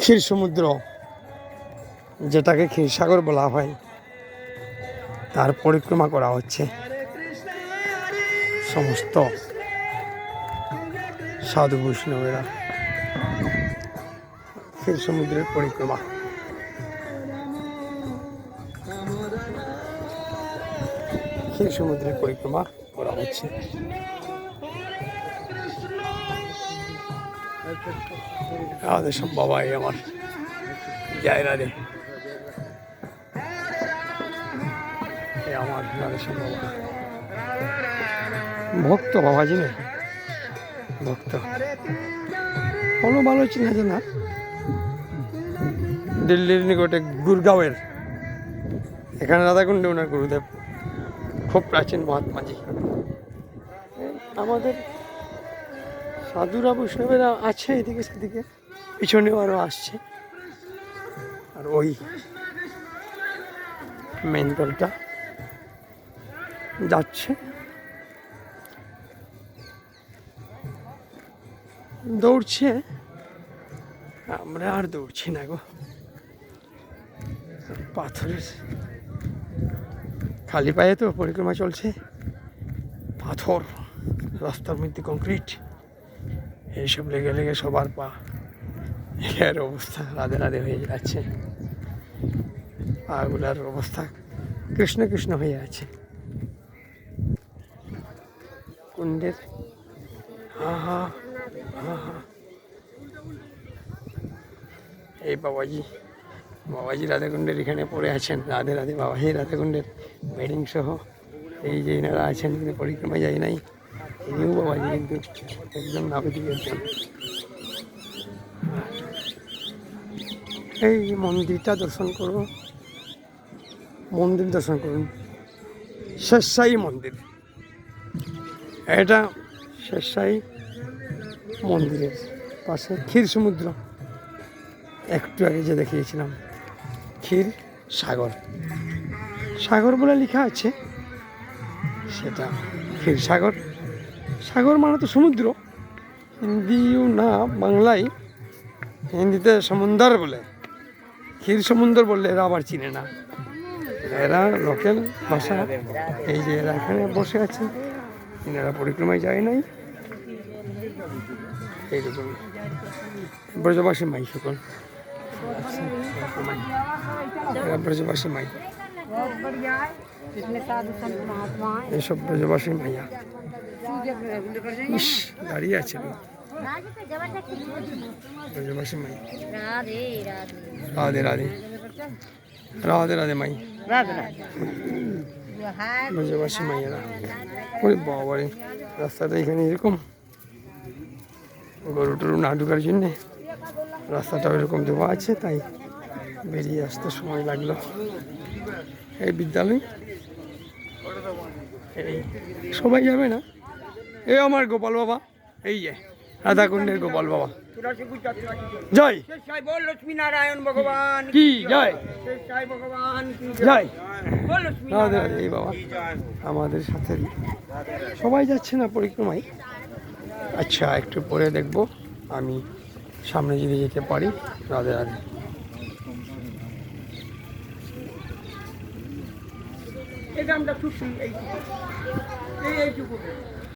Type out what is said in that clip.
ক্ষীর সমুদ্র, যেটাকে ক্ষীরসাগর বলা হয়, তার পরিক্রমা করা হচ্ছে সমস্ত সাধু বৈষ্ণবেরা। ক্ষীর সমুদ্রের পরিক্রমা, ক্ষীর সমুদ্রের পরিক্রমা করা হচ্ছে। আমাদের সব বাবাই আমার জায়গা রে, আমার সব বাবা ভক্ত, বাবাজি না ভক্ত, কোনো ভালো চিনা জানা। দিল্লির নিকটে গুরগাঁওয়ের, এখানে রাধাকুণ্ড ওনার গুরুদেব, খুব প্রাচীন মহাত্মাজি। আমাদের সাধুরা বৈষ্ণবেরা আছে এদিকে সেদিকে, পিছনেও আরও আসছে। আর ওই মেন দলটা যাচ্ছে, দৌড়ছে। আমরা আর দৌড়ছি না গো, পাথরের খালি পায়ে তো পরিক্রমা চলছে, পাথর, রাস্তার মধ্যে কংক্রিট, এইসব লেগে লেগে সবার পা এর অবস্থা রাধে রাধে হয়ে যাচ্ছে। পাগুলার অবস্থা কৃষ্ণ কৃষ্ণ হয়ে আছে। কুণ্ডের আহা আহা, এই বাবাজি, বাবাজি রাধাকুণ্ডের এখানে পড়ে আছেন। রাধে রাধে বাবাজি রাধাকুণ্ডের বেডিং সহ এই যে এনারা আছেন, কিন্তু পরিক্রমায় যায় নাই। ইনিও বাবাজি কিন্তু একদম নাবিদিক একজন। এই মন্দিরটা দর্শন করুন, মন্দির দর্শন করুন, শেরশাহী মন্দির। এটা শেরশাহী মন্দিরের পাশে ক্ষীর সমুদ্র, একটু আগে যে দেখিয়েছিলাম, ক্ষীর সাগর, সাগর বলে লেখা আছে, সেটা ক্ষীর সাগর। সাগর মানে তো সমুদ্র, হিন্দিও না বাংলায়, হিন্দিতে সমুন্দর বলে, ক্ষীর সমুন্দর বললে এরা আবার চিনে না, এরা লোকাল ভাষা। এই যে এরা এখানে বসে আছে, এনারা পরিক্রমায় যায় নাই, এইরকম ব্রজবাসী মাই সকল, এরা ব্রজবাসী মাই, এইসব ব্রজবাসী মাইয়া। ইস, দাঁড়িয়ে আছে ব্রজবাসী মাই। রাধে রাধে, রাধে রাধে মাই, ব্রজবাসী মাইয়ারা। ওই বাবারে, রাস্তাটা এখানে এরকম, গরু টরু না ঢুকার জন্যে রাস্তাটা ওইরকম দেওয়া আছে, তাই বেরিয়ে আসতে সময় লাগলো। এই বিদ্যালয়, এই সবাই যাবে না, এই আমার গোপাল বাবা, এই যে রাধাকুণ্ডের গোপাল বাবা, জয় লক্ষ্মী নারায়ণ ভগবান কি জয়, ভগবান জয় রাধে রাধে। এই বাবা আমাদের সাথে সবাই যাচ্ছে না পরিক্রমায়। আচ্ছা, একটু পরে দেখবো আমি সামনে যদি যেতে পারি। রাধে রাধে। এই গ্রামটা খুশি, এইটুকু।